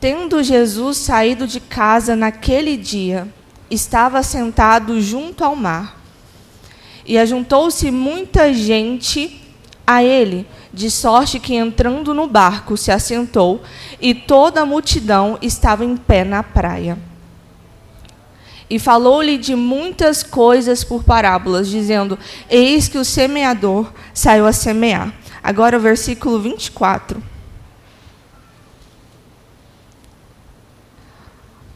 Tendo Jesus saído de casa naquele dia, estava sentado junto ao mar. E ajuntou-se muita gente a ele, de sorte que, entrando no barco, se assentou, e toda a multidão estava em pé na praia. E falou-lhe de muitas coisas por parábolas, dizendo: eis que o semeador saiu a semear. Agora o versículo 24.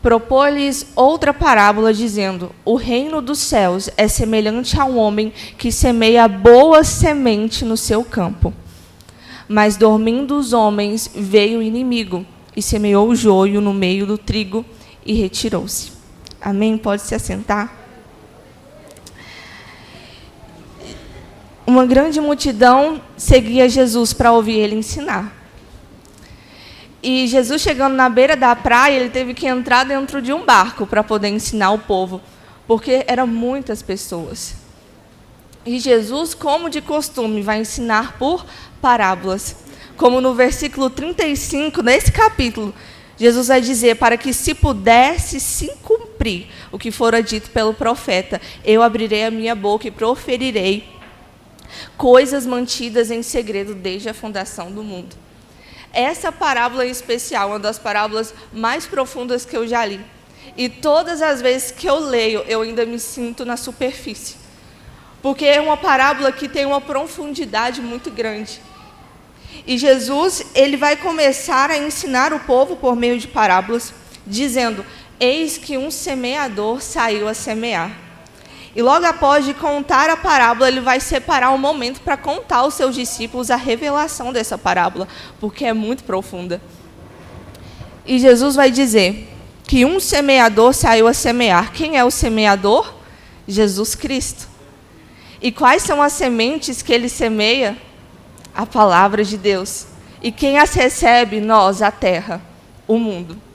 Propôs-lhes outra parábola, dizendo: o reino dos céus é semelhante a um homem que semeia boa semente no seu campo. Mas, dormindo os homens, veio o inimigo, e semeou o joio no meio do trigo, e retirou-se. Amém? Pode se assentar. Uma grande multidão seguia Jesus para ouvir ele ensinar. E Jesus, chegando na beira da praia, ele teve que entrar dentro de um barco para poder ensinar o povo, porque eram muitas pessoas. E Jesus, como de costume, vai ensinar por parábolas. Como no versículo 35, nesse capítulo, Jesus vai dizer: para que se pudesse se cumprir o que fora dito pelo profeta, eu abrirei a minha boca e proferirei coisas mantidas em segredo desde a fundação do mundo. Essa parábola em especial, uma das parábolas mais profundas que eu já li. E todas as vezes que eu leio, eu ainda me sinto na superfície. Porque é uma parábola que tem uma profundidade muito grande. E Jesus, ele vai começar a ensinar o povo por meio de parábolas, dizendo: eis que um semeador saiu a semear. E logo após de contar a parábola, ele vai separar um momento para contar aos seus discípulos a revelação dessa parábola, porque é muito profunda. E Jesus vai dizer que um semeador saiu a semear. Quem é o semeador? Jesus Cristo. E quais são as sementes que ele semeia? A palavra de Deus. E quem as recebe? Nós, a terra, o mundo.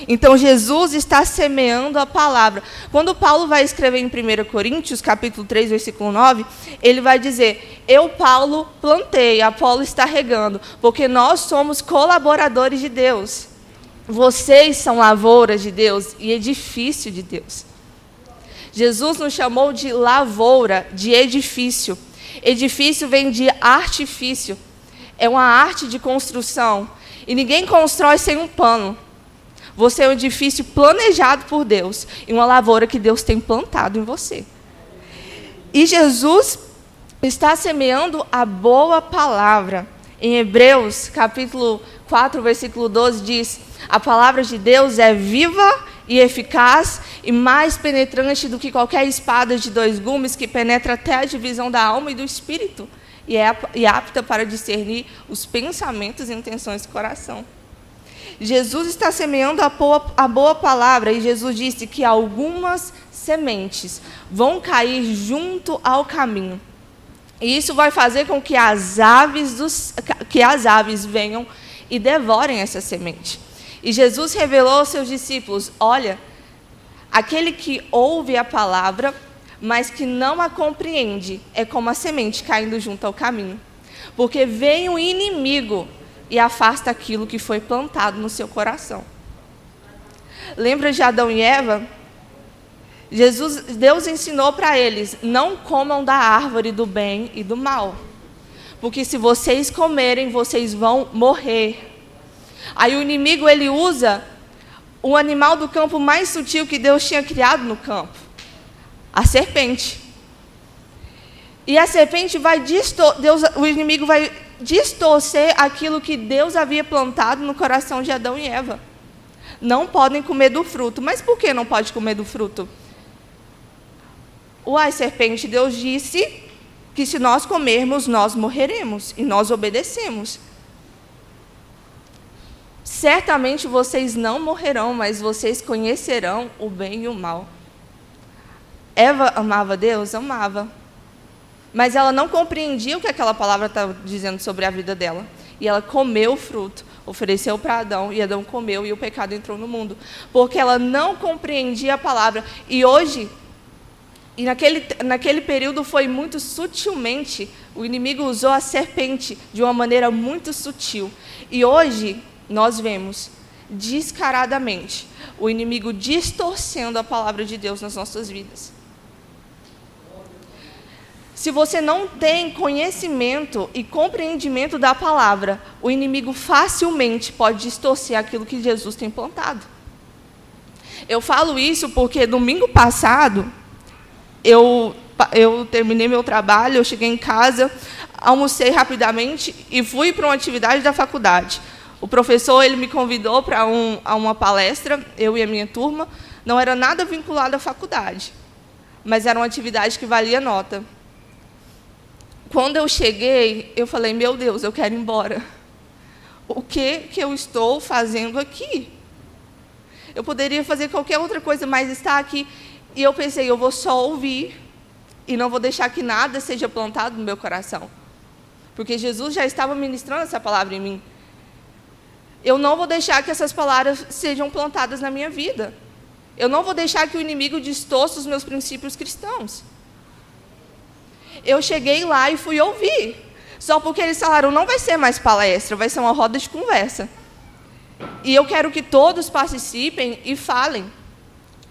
Então, Jesus está semeando a palavra. Quando Paulo vai escrever em 1 Coríntios, capítulo 3, versículo 9, ele vai dizer: eu, Paulo, plantei, Apolo está regando, porque nós somos colaboradores de Deus. Vocês são lavouras de Deus e edifício de Deus. Jesus nos chamou de lavoura, de edifício. Edifício vem de artifício. É uma arte de construção. E ninguém constrói sem um plano. Você é um edifício planejado por Deus e uma lavoura que Deus tem plantado em você. E Jesus está semeando a boa palavra. Em Hebreus, capítulo 4, versículo 12, diz: a palavra de Deus é viva e eficaz e mais penetrante do que qualquer espada de 2 gumes, que penetra até a divisão da alma e do espírito e é apta para discernir os pensamentos e intenções do coração. Jesus está semeando a boa palavra, e Jesus disse que algumas sementes vão cair junto ao caminho. E isso vai fazer com que as aves venham e devorem essa semente. E Jesus revelou aos seus discípulos: olha, aquele que ouve a palavra, mas que não a compreende, é como a semente caindo junto ao caminho. Porque vem o inimigo e afasta aquilo que foi plantado no seu coração. Lembra de Adão e Eva? Deus ensinou para eles: não comam da árvore do bem e do mal, porque se vocês comerem, vocês vão morrer. Aí o inimigo, ele usa o animal do campo mais sutil que Deus tinha criado no campo, a serpente. E a serpente o inimigo vai distorcer aquilo que Deus havia plantado no coração de Adão e Eva. Não podem comer do fruto. Mas por que não pode comer do fruto? Uai, serpente, Deus disse que se nós comermos, nós morreremos. E nós obedecemos. Certamente vocês não morrerão, mas vocês conhecerão o bem e o mal. Eva amava Deus? Amava. Mas ela não compreendia o que aquela palavra estava dizendo sobre a vida dela. E ela comeu o fruto, ofereceu para Adão, e Adão comeu, e o pecado entrou no mundo. Porque ela não compreendia a palavra. E hoje, naquele período foi muito sutilmente, o inimigo usou a serpente de uma maneira muito sutil. E hoje, nós vemos descaradamente. O inimigo distorcendo a palavra de Deus nas nossas vidas. Se você não tem conhecimento e compreendimento da palavra, o inimigo facilmente pode distorcer aquilo que Jesus tem plantado. Eu falo isso porque domingo passado, eu terminei meu trabalho, eu cheguei em casa, almocei rapidamente e fui para uma atividade da faculdade. O professor ele me convidou para uma palestra, eu e a minha turma, não era nada vinculado à faculdade, mas era uma atividade que valia nota. Quando eu cheguei, eu falei, meu Deus, eu quero ir embora. O que eu estou fazendo aqui? Eu poderia fazer qualquer outra coisa, mas estar aqui. E eu pensei, eu vou só ouvir e não vou deixar que nada seja plantado no meu coração. Porque Jesus já estava ministrando essa palavra em mim. Eu não vou deixar que essas palavras sejam plantadas na minha vida. Eu não vou deixar que o inimigo distorça os meus princípios cristãos. Eu cheguei lá e fui ouvir. Só porque eles falaram, não vai ser mais palestra, vai ser uma roda de conversa. E eu quero que todos participem e falem.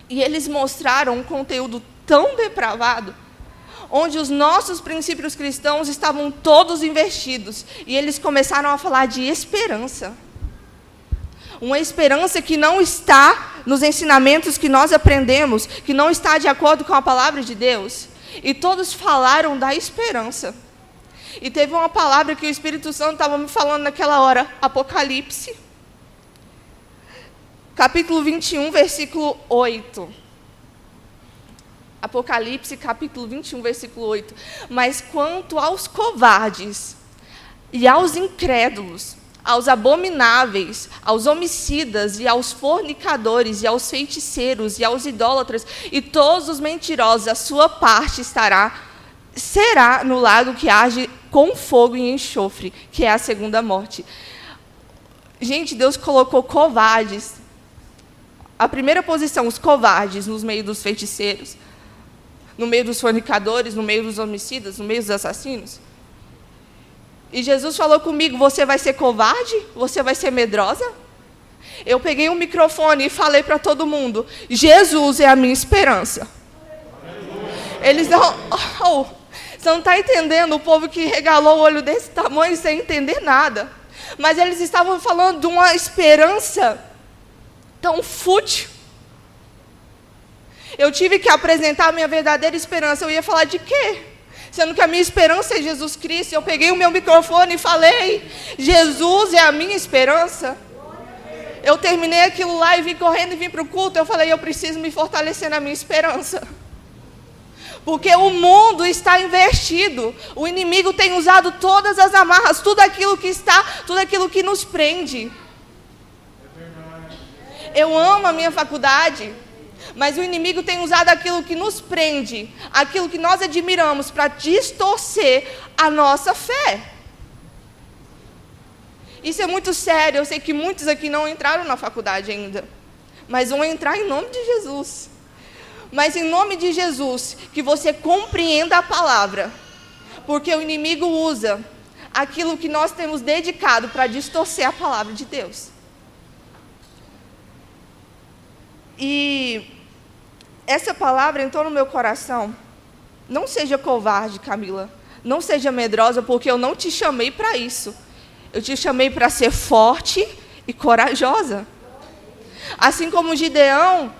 E eles mostraram um conteúdo tão depravado, onde os nossos princípios cristãos estavam todos investidos. E eles começaram a falar de esperança. Uma esperança que não está nos ensinamentos que nós aprendemos, que não está de acordo com a palavra de Deus. E todos falaram da esperança. E teve uma palavra que o Espírito Santo estava me falando naquela hora, Apocalipse, capítulo 21, versículo 8. Apocalipse, capítulo 21, versículo 8. Mas quanto aos covardes e aos incrédulos, aos abomináveis, aos homicidas e aos fornicadores e aos feiticeiros e aos idólatras e todos os mentirosos, a sua parte será no lago que age com fogo e enxofre, que é a segunda morte. Gente, Deus colocou covardes. A primeira posição, os covardes, no meio dos feiticeiros, no meio dos fornicadores, no meio dos homicidas, no meio dos assassinos. E Jesus falou comigo, você vai ser covarde? Você vai ser medrosa? Eu peguei um microfone e falei para todo mundo, Jesus é a minha esperança. Eles não... você não está entendendo, o povo que regalou o olho desse tamanho sem entender nada. Mas eles estavam falando de uma esperança tão fútil. Eu tive que apresentar a minha verdadeira esperança. Eu ia falar de quê? Sendo que a minha esperança é Jesus Cristo. Eu peguei o meu microfone e falei, Jesus é a minha esperança. Eu terminei aquilo lá e vim correndo e vim para o culto. Eu falei, eu preciso me fortalecer na minha esperança. Porque o mundo está investido. O inimigo tem usado todas as amarras, tudo aquilo que nos prende. Eu amo a minha faculdade. Mas o inimigo tem usado aquilo que nos prende, aquilo que nós admiramos, para distorcer a nossa fé. Isso é muito sério. Eu sei que muitos aqui não entraram na faculdade ainda, mas vão entrar em nome de Jesus. Mas em nome de Jesus, que você compreenda a palavra, porque o inimigo usa aquilo que nós temos dedicado para distorcer a palavra de Deus. E essa palavra entrou no meu coração. Não seja covarde, Camila. Não seja medrosa, porque eu não te chamei para isso. Eu te chamei para ser forte e corajosa. Assim como Gideão,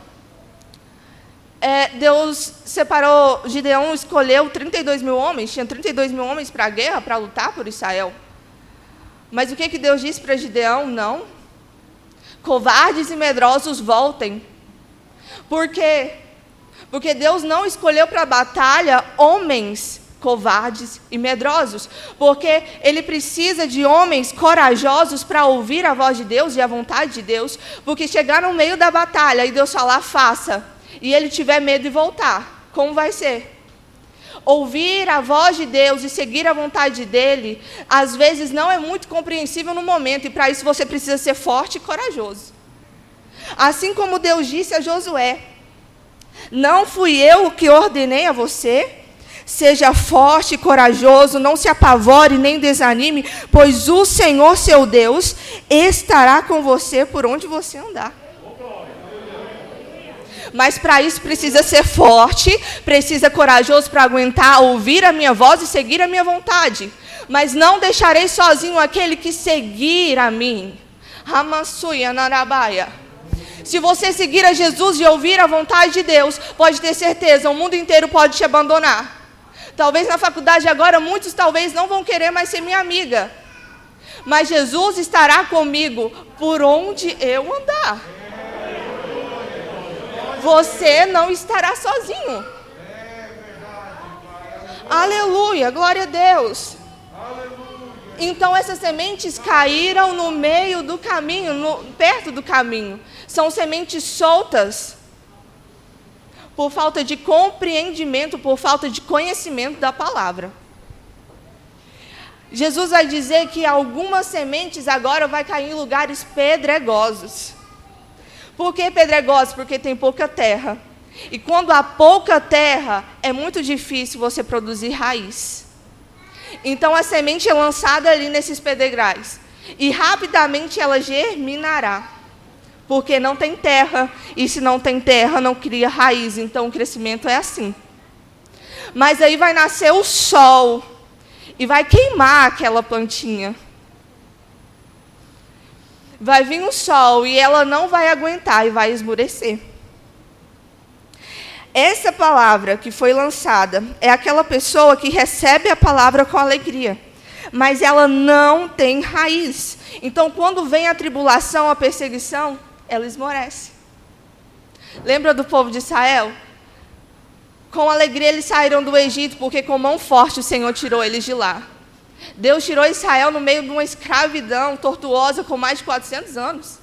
Deus separou, Gideão escolheu 32 mil homens, tinha 32 mil homens para a guerra, para lutar por Israel. Mas o que Deus disse para Gideão? Não. Covardes e medrosos voltem. Por quê? Porque Deus não escolheu para a batalha homens covardes e medrosos. Porque Ele precisa de homens corajosos para ouvir a voz de Deus e a vontade de Deus. Porque chegar no meio da batalha e Deus falar, faça, e ele tiver medo de voltar, como vai ser? Ouvir a voz de Deus e seguir a vontade dEle, às vezes não é muito compreensível no momento, e para isso você precisa ser forte e corajoso. Assim como Deus disse a Josué, não fui eu que ordenei a você, Seja forte e corajoso, não se apavore nem desanime, pois o Senhor, seu Deus, estará com você por onde você andar. Mas para isso precisa ser forte, precisa corajoso para aguentar, ouvir a minha voz e seguir a minha vontade. Mas não deixarei sozinho aquele que seguir a mim. Ramassuia Narabaia. Se você seguir a Jesus e ouvir a vontade de Deus, pode ter certeza, o mundo inteiro pode te abandonar. Talvez na faculdade agora, muitos talvez não vão querer mais ser minha amiga. Mas Jesus estará comigo por onde eu andar. Você não estará sozinho. Aleluia, glória a Deus. Então essas sementes caíram no meio do caminho, perto do caminho. São sementes soltas. Por falta de compreendimento, por falta de conhecimento da palavra. Jesus vai dizer que algumas sementes agora vai cair em lugares pedregosos. Por que pedregosos? Porque tem pouca terra. E quando há pouca terra, é muito difícil você produzir raiz. Então a semente é lançada ali nesses pedregais. E rapidamente ela germinará. Porque não tem terra. E se não tem terra, não cria raiz. Então o crescimento é assim. Mas aí vai nascer o sol. E vai queimar aquela plantinha. Vai vir o sol e ela não vai aguentar e vai esmurecer. Essa palavra que foi lançada é aquela pessoa que recebe a palavra com alegria, mas ela não tem raiz. Então, quando vem a tribulação, a perseguição, ela esmorece. Lembra do povo de Israel? Com alegria eles saíram do Egito, porque com mão forte o Senhor tirou eles de lá. Deus tirou Israel no meio de uma escravidão tortuosa com mais de 400 anos.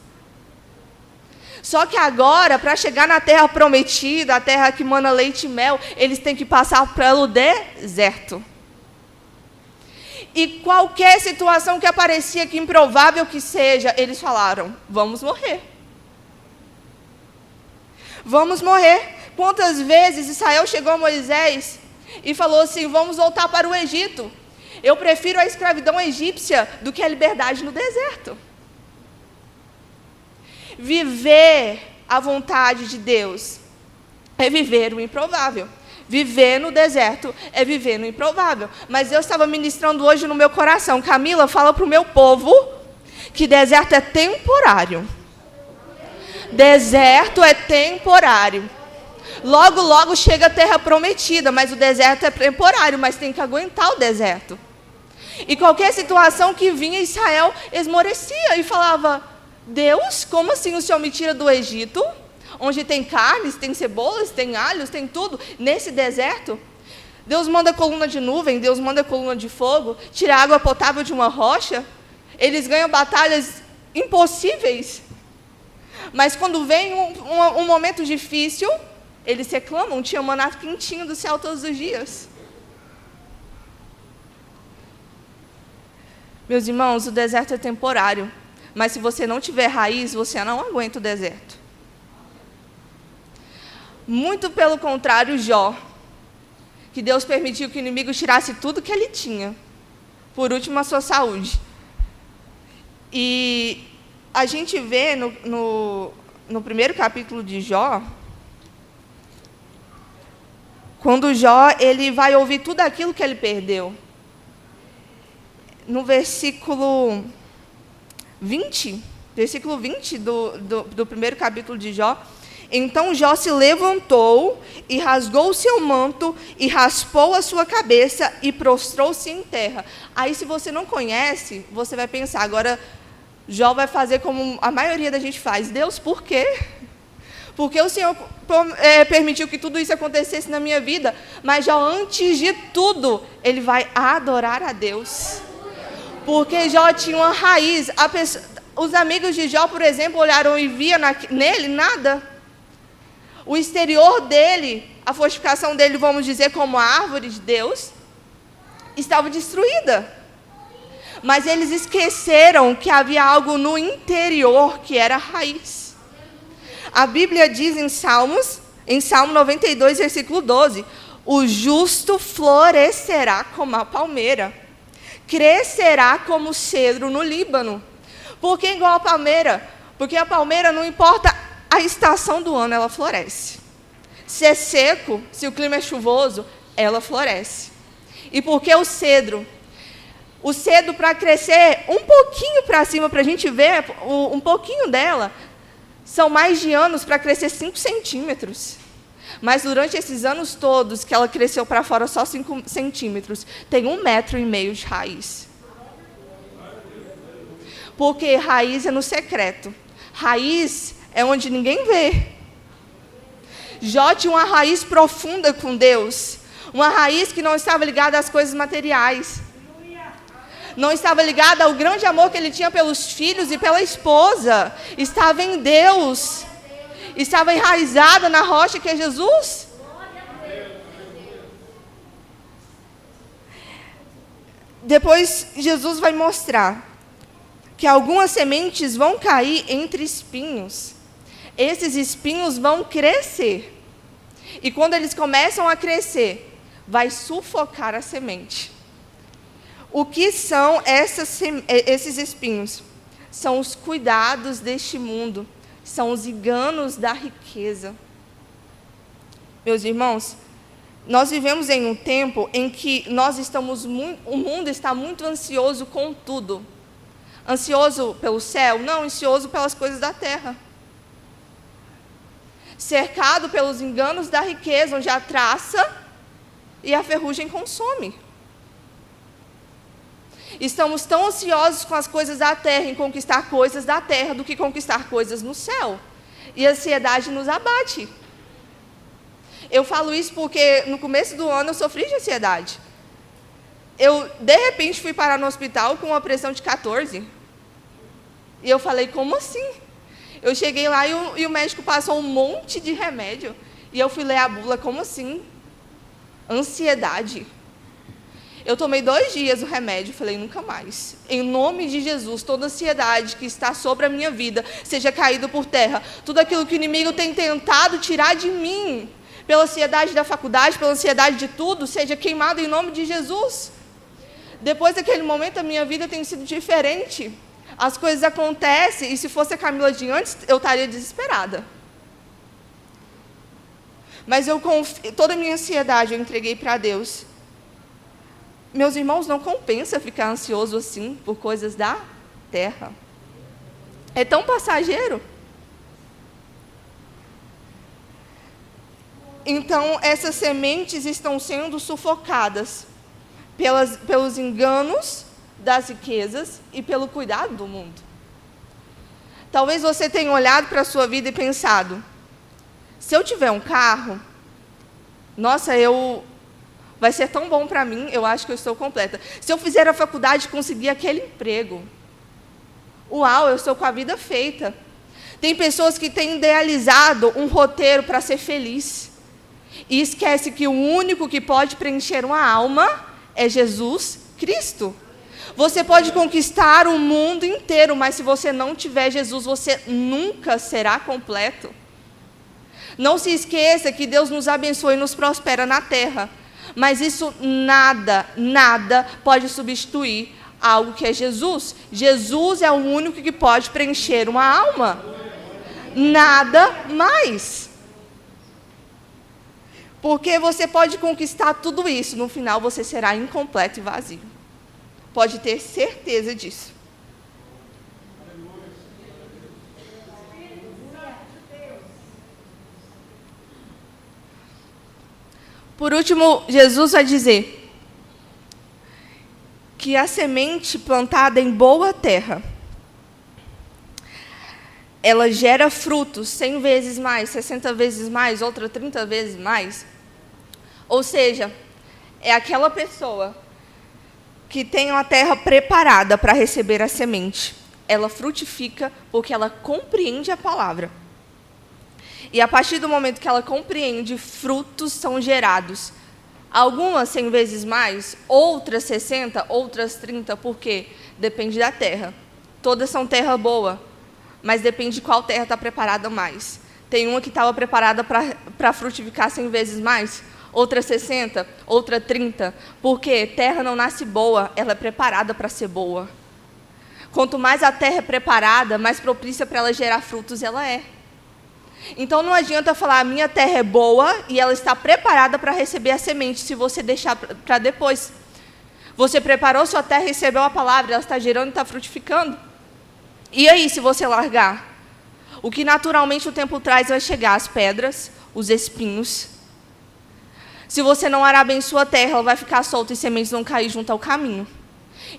Só que agora, para chegar na terra prometida, a terra que mana leite e mel, eles têm que passar pelo deserto. E qualquer situação que aparecia, que improvável que seja, eles falaram, vamos morrer. Vamos morrer. Quantas vezes Israel chegou a Moisés e falou assim, vamos voltar para o Egito. Eu prefiro a escravidão egípcia do que a liberdade no deserto. Viver a vontade de Deus é viver o improvável. Viver no deserto é viver no improvável. Mas eu estava ministrando hoje no meu coração. Camila, fala para o meu povo que deserto é temporário. Deserto é temporário. Logo, logo chega a terra prometida, mas o deserto é temporário, mas tem que aguentar o deserto. E qualquer situação que vinha, Israel esmorecia e falava, Deus, como assim o Senhor me tira do Egito, onde tem carnes, tem cebolas, tem alhos, tem tudo, nesse deserto? Deus manda coluna de nuvem, Deus manda coluna de fogo, tira água potável de uma rocha, eles ganham batalhas impossíveis. Mas quando vem um momento difícil, eles reclamam, tinha maná quentinho do céu todos os dias. Meus irmãos, o deserto é temporário, mas se você não tiver raiz, você não aguenta o deserto. Muito pelo contrário, Jó, que Deus permitiu que o inimigo tirasse tudo que ele tinha, por último a sua saúde. E a gente vê no primeiro capítulo de Jó, quando Jó ele vai ouvir tudo aquilo que ele perdeu. No versículo 20 do primeiro capítulo de Jó, então Jó se levantou e rasgou o seu manto e raspou a sua cabeça e prostrou-se em terra. Aí, se você não conhece, você vai pensar, agora Jó vai fazer como a maioria da gente faz. Deus, por quê? Porque o Senhor permitiu que tudo isso acontecesse na minha vida. Mas Jó, antes de tudo, ele vai adorar a Deus. Porque Jó tinha uma raiz. Os amigos de Jó, por exemplo, olharam e viam nele nada. O exterior dele, a fortificação dele, vamos dizer, como a árvore de Deus, estava destruída. Mas eles esqueceram que havia algo no interior que era a raiz. A Bíblia diz em Salmo 92, versículo 12, O justo florescerá como a palmeira, crescerá como o cedro no Líbano. Por que igual a palmeira? Porque a palmeira, não importa a estação do ano, ela floresce. Se é seco, se o clima é chuvoso, ela floresce. E por que o cedro? O cedro, para crescer um pouquinho para cima, para a gente ver um pouquinho dela, são mais de anos para crescer 5 centímetros. Mas durante esses anos todos que ela cresceu para fora só 5 centímetros, tem 1,5 metros de raiz. Porque raiz é no secreto. Raiz é onde ninguém vê. Jó tinha uma raiz profunda com Deus. Uma raiz que não estava ligada às coisas materiais. Não estava ligada ao grande amor que ele tinha pelos filhos e pela esposa. Estava em Deus. Estava enraizada na rocha que é Jesus. Depois Jesus vai mostrar que algumas sementes vão cair entre espinhos. Esses espinhos vão crescer. E quando eles começam a crescer, vai sufocar a semente. O que são esses espinhos? São os cuidados deste mundo. São os enganos da riqueza. Meus irmãos, nós vivemos em um tempo em que o mundo está muito ansioso com tudo. Ansioso pelo céu? Não, ansioso pelas coisas da terra. Cercado pelos enganos da riqueza, onde a traça e a ferrugem consome. Estamos tão ansiosos com as coisas da terra, em conquistar coisas da terra, do que conquistar coisas no céu. E a ansiedade nos abate. Eu falo isso porque no começo do ano eu sofri de ansiedade. Eu, de repente, fui parar no hospital com uma pressão de 14. E eu falei, como assim? Eu cheguei lá e o médico passou um monte de remédio. E eu fui ler a bula, como assim? Ansiedade. Eu tomei 2 dias o remédio, falei, nunca mais. Em nome de Jesus, toda ansiedade que está sobre a minha vida, seja caído por terra. Tudo aquilo que o inimigo tem tentado tirar de mim, pela ansiedade da faculdade, pela ansiedade de tudo, seja queimado em nome de Jesus. Depois daquele momento, a minha vida tem sido diferente. As coisas acontecem, e se fosse a Camila de antes, eu estaria desesperada. Mas toda a minha ansiedade eu entreguei para Deus. Meus irmãos, não compensa ficar ansioso assim por coisas da terra. É tão passageiro. Então, essas sementes estão sendo sufocadas pelos enganos das riquezas e pelo cuidado do mundo. Talvez você tenha olhado para a sua vida e pensado, se eu tiver um carro, nossa, vai ser tão bom para mim, eu acho que eu estou completa. Se eu fizer a faculdade e conseguir aquele emprego, uau, eu estou com a vida feita. Tem pessoas que têm idealizado um roteiro para ser feliz. E esquece que o único que pode preencher uma alma é Jesus Cristo. Você pode conquistar o mundo inteiro, mas se você não tiver Jesus, você nunca será completo. Não se esqueça que Deus nos abençoa e nos prospera na terra. Mas isso nada pode substituir algo que é Jesus. Jesus é o único que pode preencher uma alma. Nada mais. Porque você pode conquistar tudo isso, no final você será incompleto e vazio. Pode ter certeza disso. Por último, Jesus vai dizer que a semente plantada em boa terra, ela gera frutos 100 vezes mais, 60 vezes mais, outra 30 vezes mais. Ou seja, é aquela pessoa que tem uma terra preparada para receber a semente. Ela frutifica porque ela compreende a palavra. E a partir do momento que ela compreende, frutos são gerados. Algumas 100 vezes mais, outras 60, outras 30, porque depende da terra. Todas são terra boa, mas depende de qual terra está preparada mais. Tem uma que estava preparada para frutificar 100 vezes mais, outra 60, outra 30, porque terra não nasce boa, ela é preparada para ser boa. Quanto mais a terra é preparada, mais propícia para ela gerar frutos ela é. Então não adianta falar, a minha terra é boa e ela está preparada para receber a semente, se você deixar para depois. Você preparou sua terra, recebeu a palavra, ela está gerando e está frutificando. E aí, se você largar? O que naturalmente o tempo traz vai chegar, as pedras, os espinhos. Se você não arar bem sua terra, ela vai ficar solta e sementes vão cair junto ao caminho.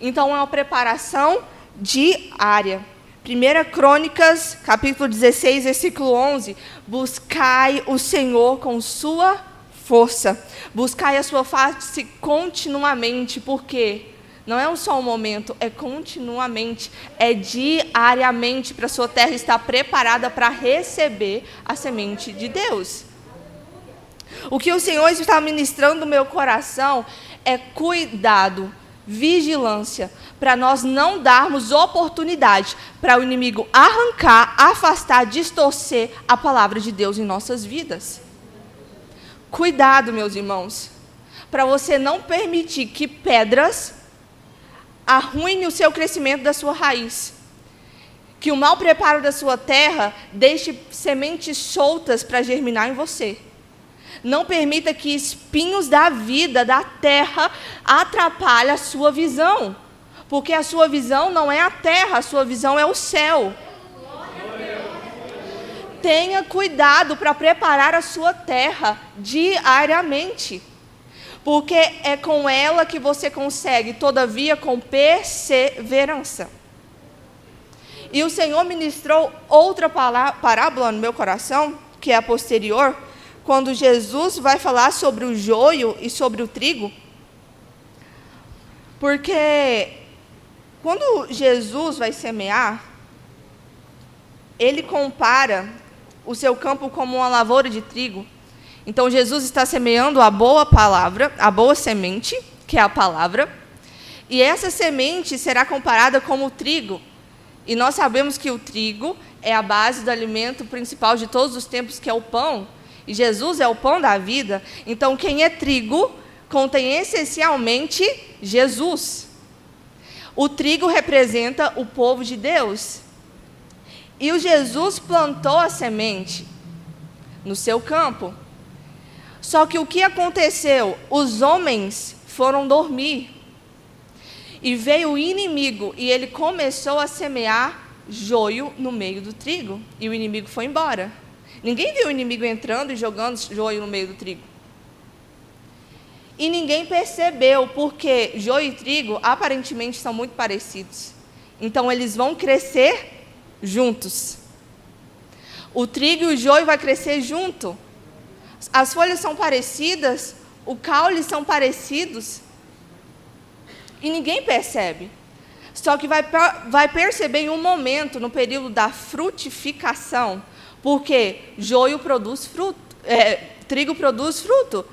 Então, é uma preparação diária. 1 Crônicas, capítulo 16, versículo 11. Buscai o Senhor com sua força. Buscai a sua face continuamente. Por quê? Não é só um momento, é continuamente, é diariamente, para a sua terra estar preparada para receber a semente de Deus. O que o Senhor está ministrando no meu coração é cuidado, vigilância, para nós não darmos oportunidade para o inimigo arrancar, afastar, distorcer a palavra de Deus em nossas vidas. Cuidado, meus irmãos, para você não permitir que pedras arruine o seu crescimento da sua raiz. Que o mau preparo da sua terra deixe sementes soltas para germinar em você. Não permita que espinhos da vida, da terra, atrapalhem a sua visão. Porque a sua visão não é a terra, a sua visão é o céu. Tenha cuidado para preparar a sua terra diariamente. Porque é com ela que você consegue, todavia, com perseverança. E o Senhor ministrou outra parábola no meu coração, que é a posterior, quando Jesus vai falar sobre o joio e sobre o trigo. Porque quando Jesus vai semear, ele compara o seu campo como uma lavoura de trigo. Então, Jesus está semeando a boa palavra, a boa semente, que é a palavra, e essa semente será comparada como o trigo. E nós sabemos que o trigo é a base do alimento principal de todos os tempos, que é o pão. E Jesus é o pão da vida. Então, quem é trigo contém essencialmente Jesus. O trigo representa o povo de Deus. E o Jesus plantou a semente no seu campo. Só que o que aconteceu? Os homens foram dormir. E veio o inimigo e ele começou a semear joio no meio do trigo. E o inimigo foi embora. Ninguém viu o inimigo entrando e jogando joio no meio do trigo. E ninguém percebeu, porque joio e trigo aparentemente são muito parecidos. Então eles vão crescer juntos. O trigo e o joio vai crescer junto. As folhas são parecidas, o caule são parecidos, e ninguém percebe. Só que vai perceber em um momento, no período da frutificação, porque joio produz fruto, trigo produz fruto.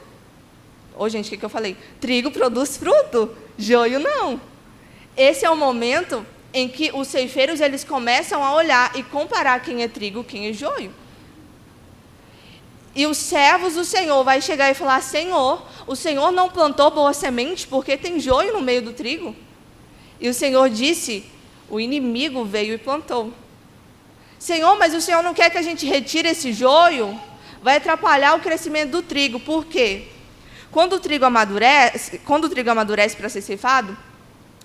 Ô, gente, o que eu falei? Trigo produz fruto, joio não. Esse é o momento em que os ceifeiros eles começam a olhar e comparar quem é trigo, quem é joio. E os servos do Senhor vai chegar e falar: Senhor, o Senhor não plantou boa semente porque tem joio no meio do trigo? E o Senhor disse: o inimigo veio e plantou. Senhor, mas o Senhor não quer que a gente retire esse joio? Vai atrapalhar o crescimento do trigo. Por quê? Quando o trigo amadurece para ser ceifado,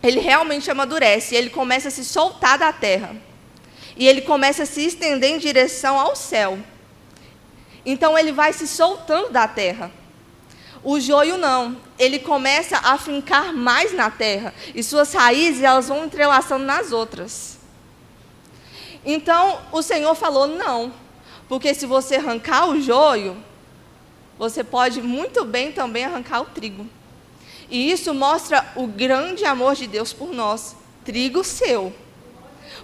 ele realmente amadurece, ele começa a se soltar da terra. E ele começa a se estender em direção ao céu. Então, ele vai se soltando da terra. O joio não. Ele começa a fincar mais na terra. E suas raízes elas vão entrelaçando nas outras. Então, o Senhor falou: não. Porque se você arrancar o joio, você pode muito bem também arrancar o trigo. E isso mostra o grande amor de Deus por nós. Trigo seu.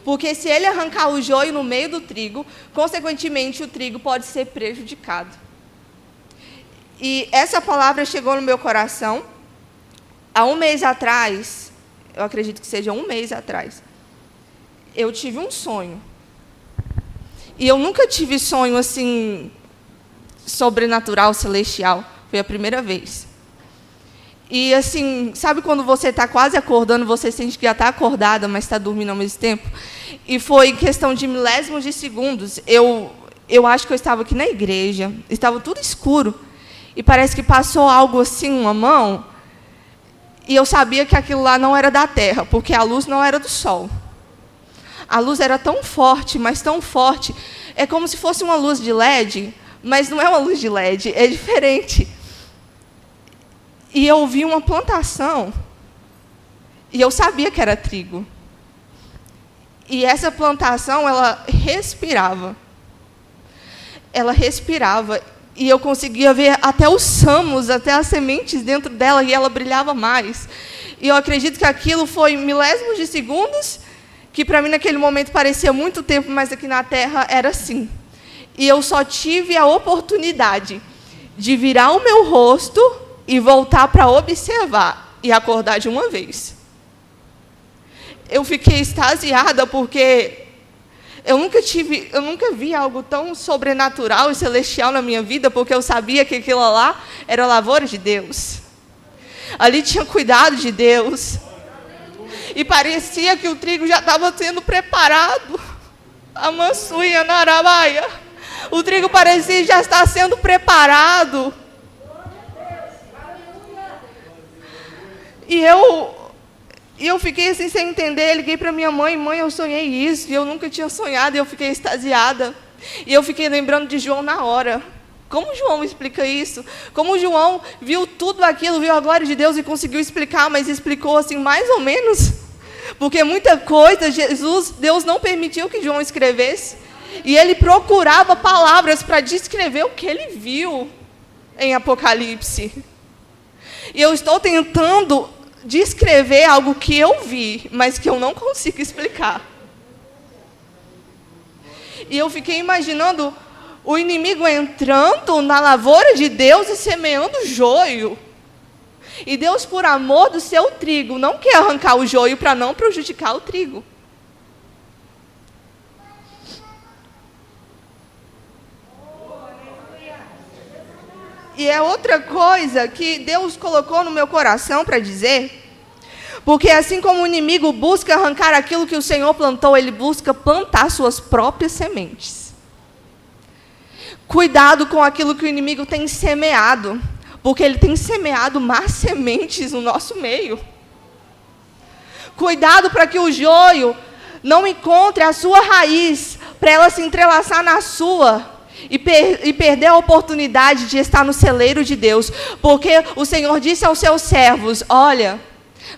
Porque se ele arrancar o joio no meio do trigo, consequentemente o trigo pode ser prejudicado. E essa palavra chegou no meu coração há um mês atrás, eu acredito que seja um mês atrás. Eu tive um sonho. E eu nunca tive sonho assim, sobrenatural, celestial. Foi a primeira vez. E assim, sabe quando você está quase acordando, você sente que já está acordada, mas está dormindo ao mesmo tempo? E foi questão de milésimos de segundos. Eu acho que eu estava aqui na igreja, estava tudo escuro, e parece que passou algo assim, uma mão, e eu sabia que aquilo lá não era da terra, porque a luz não era do sol. A luz era tão forte, mas tão forte, é como se fosse uma luz de LED, mas não é uma luz de LED, é diferente. E eu vi uma plantação, e eu sabia que era trigo. E essa plantação, ela respirava. Ela respirava, e eu conseguia ver até os ramos, até as sementes dentro dela, e ela brilhava mais. E eu acredito que aquilo foi milésimos de segundos, que para mim naquele momento parecia muito tempo, mas aqui na terra era assim. E eu só tive a oportunidade de virar o meu rosto e voltar para observar e acordar de uma vez. Eu fiquei extasiada porque eu nunca vi algo tão sobrenatural e celestial na minha vida, porque eu sabia que aquilo lá era a lavoura de Deus. Ali tinha cuidado de Deus. E parecia que o trigo já estava sendo preparado. A mansuia na arabaia. O trigo parecia já estar sendo preparado. E eu fiquei assim sem entender. Liguei para minha mãe: mãe, eu sonhei isso, e eu nunca tinha sonhado, e eu fiquei extasiada. E eu fiquei lembrando de João na hora. Como João explica isso? Como João viu tudo aquilo, viu a glória de Deus e conseguiu explicar, mas explicou assim mais ou menos. Porque muita coisa, Deus não permitiu que João escrevesse. E ele procurava palavras para descrever o que ele viu em Apocalipse. E eu estou tentando descrever algo que eu vi, mas que eu não consigo explicar. E eu fiquei imaginando o inimigo entrando na lavoura de Deus e semeando joio. E Deus, por amor do seu trigo, não quer arrancar o joio para não prejudicar o trigo. E é outra coisa que Deus colocou no meu coração para dizer, porque assim como o inimigo busca arrancar aquilo que o Senhor plantou, ele busca plantar suas próprias sementes. Cuidado com aquilo que o inimigo tem semeado, porque ele tem semeado más sementes no nosso meio. Cuidado para que o joio não encontre a sua raiz, para ela se entrelaçar na sua, e perder a oportunidade de estar no celeiro de Deus. Porque o Senhor disse aos seus servos: olha,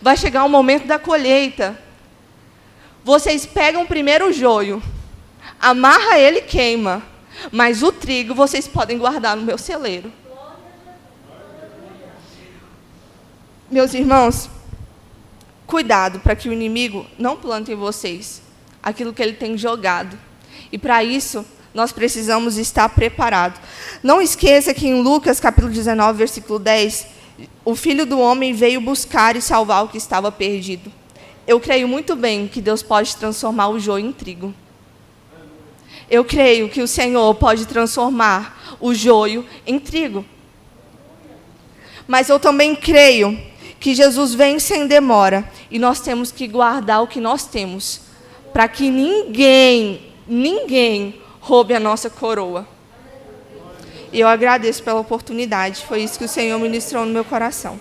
vai chegar o momento da colheita. Vocês pegam primeiro o joio, amarra ele e queima, mas o trigo vocês podem guardar no meu celeiro. Meus irmãos, cuidado para que o inimigo não plante em vocês aquilo que ele tem jogado. E para isso, nós precisamos estar preparados. Não esqueça que em Lucas, capítulo 19, versículo 10, o Filho do Homem veio buscar e salvar o que estava perdido. Eu creio muito bem que Deus pode transformar o joio em trigo. Eu creio que o Senhor pode transformar o joio em trigo. Mas eu também creio que Jesus vem sem demora, e nós temos que guardar o que nós temos, para que ninguém roube a nossa coroa. E eu agradeço pela oportunidade. Foi isso que o Senhor ministrou no meu coração.